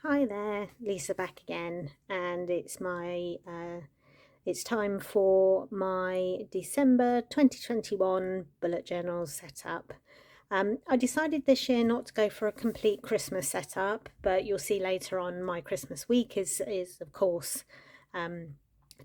Hi there, Lisa back again, and it's time for my December 2021 bullet journal setup. I decided this year not to go for a complete Christmas setup, but you'll see later on my Christmas week is of course um,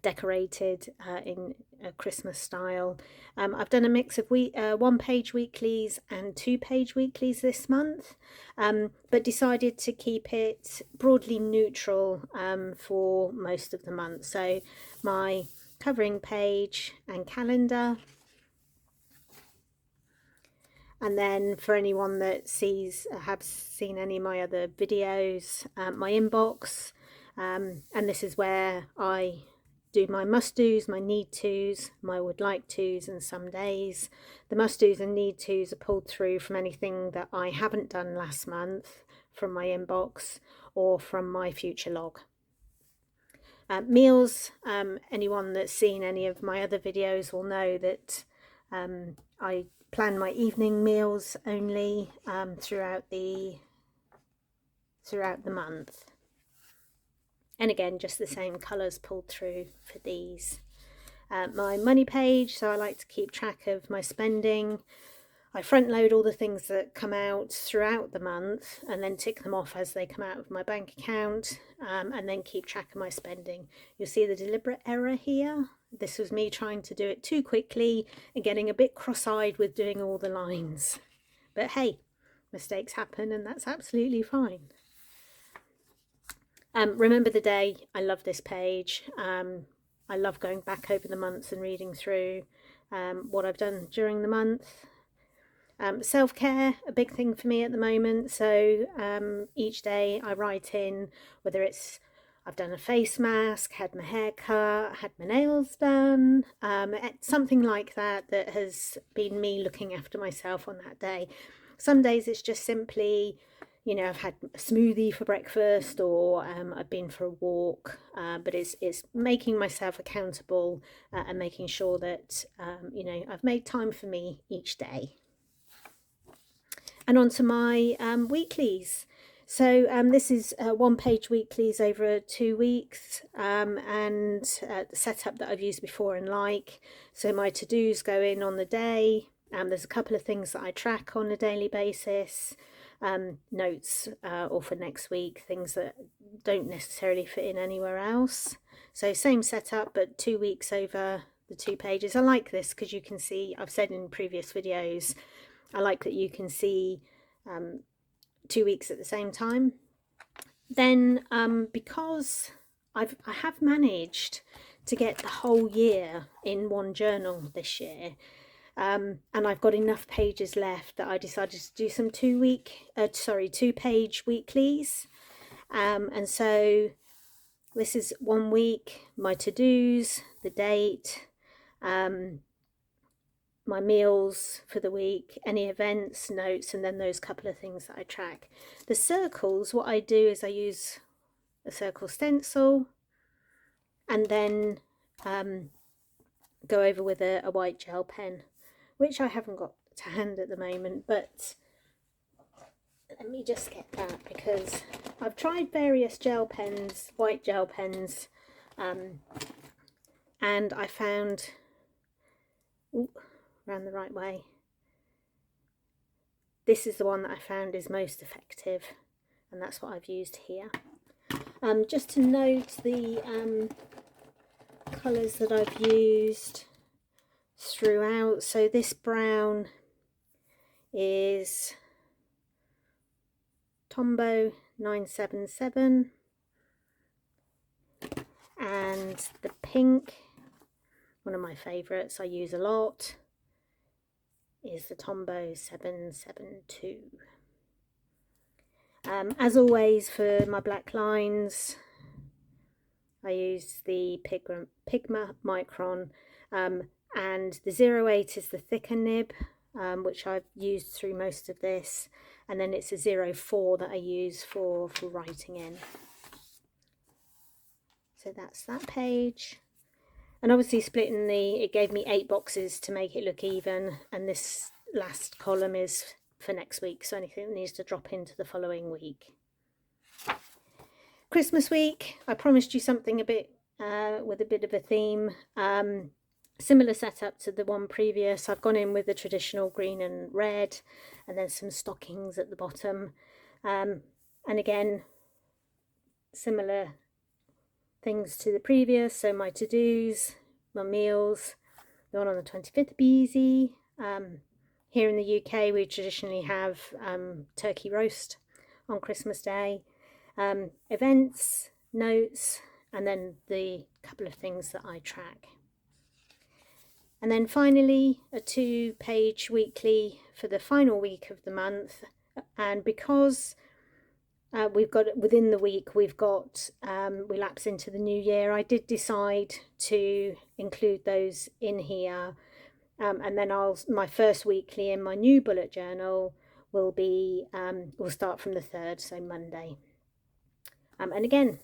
decorated in a Christmas style. I've done a mix of one-page weeklies and two-page weeklies this month, but decided to keep it broadly neutral for most of the month. So my covering page and calendar. And then for anyone that have seen any of my other videos, my inbox, and this is where I do my must-dos, my need-tos, my would-like-tos, and some days. The must-dos and need-tos are pulled through from anything that I haven't done last month from my inbox or from my future log. Meals, anyone that's seen any of my other videos will know that I plan my evening meals only throughout the month. And again, just the same colours pulled through for these. My money page, so I like to keep track of my spending. I front load all the things that come out throughout the month and then tick them off as they come out of my bank account, and then keep track of my spending. You'll see the deliberate error here. This was me trying to do it too quickly and getting a bit cross-eyed with doing all the lines. But hey, mistakes happen and that's absolutely fine. Remember the day, I love this page. I love going back over the months and reading through what I've done during the month. Self-care, a big thing for me at the moment. So each day I write in whether it's I've done a face mask, had my hair cut, had my nails done, something like that that has been me looking after myself on that day. Some days it's just simply, you know, I've had a smoothie for breakfast or I've been for a walk, but it's making myself accountable and making sure that, you know, I've made time for me each day. And on to my weeklies. So this is one-page weeklies over 2 weeks, and the setup that I've used before and like. So my to-dos go in on the day. There's a couple of things that I track on a daily basis, notes or for next week, things that don't necessarily fit in anywhere else. So same setup, but 2 weeks over the 2 pages. I like this because you can see, I've said in previous videos, I like that you can see 2 weeks at the same time. Then because I have managed to get the whole year in one journal this year, and I've got enough pages left that I decided to do some 2-page weeklies. And so this is 1 week, my to-dos, the date, my meals for the week, any events, notes, and then those couple of things that I track. The circles, what I do is I use a circle stencil and then go over with a white gel pen, which I haven't got to hand at the moment, but let me just get that because I've tried various gel pens, white gel pens, and I found, around the right way, this is the one that I found is most effective, and that's what I've used here. Just to note the colours that I've used throughout. So this brown is Tombow 977, and the pink, one of my favourites I use a lot, is the Tombow 772. As always, for my black lines, I use the Pigma Micron, and the 08 is the thicker nib, which I've used through most of this, and then it's a 04 that I use for writing in. So that's that page. And obviously splitting it gave me 8 boxes to make it look even, and this last column is for next week, so anything that needs to drop into the following week. Christmas week, I promised you something a bit with a bit of a theme. Similar setup to the one previous. I've gone in with the traditional green and red, and then some stockings at the bottom. And again, similar things to the previous. So my to-dos, my meals. The one on the 25th be easy. Here in the UK, we traditionally have turkey roast on Christmas Day. Events, notes, and then the couple of things that I track. And then finally, a 2-page weekly for the final week of the month. And because we've got within the week, we lapse into the new year, I did decide to include those in here. And then my first weekly in my new bullet journal will start from the 3rd, so Monday. And again,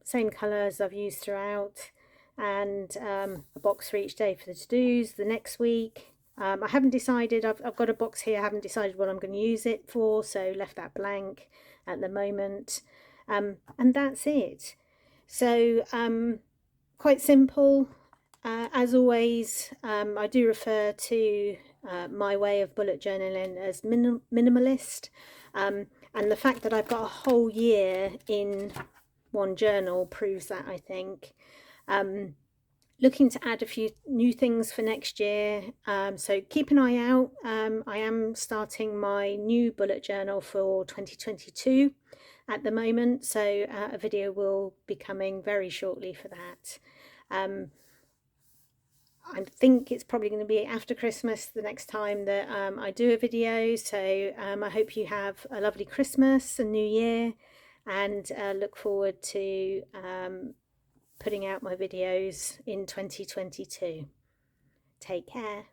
same colours I've used throughout, and a box for each day for the to-dos. The next week, I haven't decided, I've got a box here, I haven't decided what I'm going to use it for, so left that blank at the moment. And that's it. So quite simple. As always, I do refer to my way of bullet journaling as minimalist. And the fact that I've got a whole year in one journal proves that, I think. Looking to add a few new things for next year, so keep an eye out. I am starting my new bullet journal for 2022 at the moment, so a video will be coming very shortly for that. I think it's probably going to be after Christmas the next time that I do a video, so I hope you have a lovely Christmas and New Year, and look forward to putting out my videos in 2022. Take care.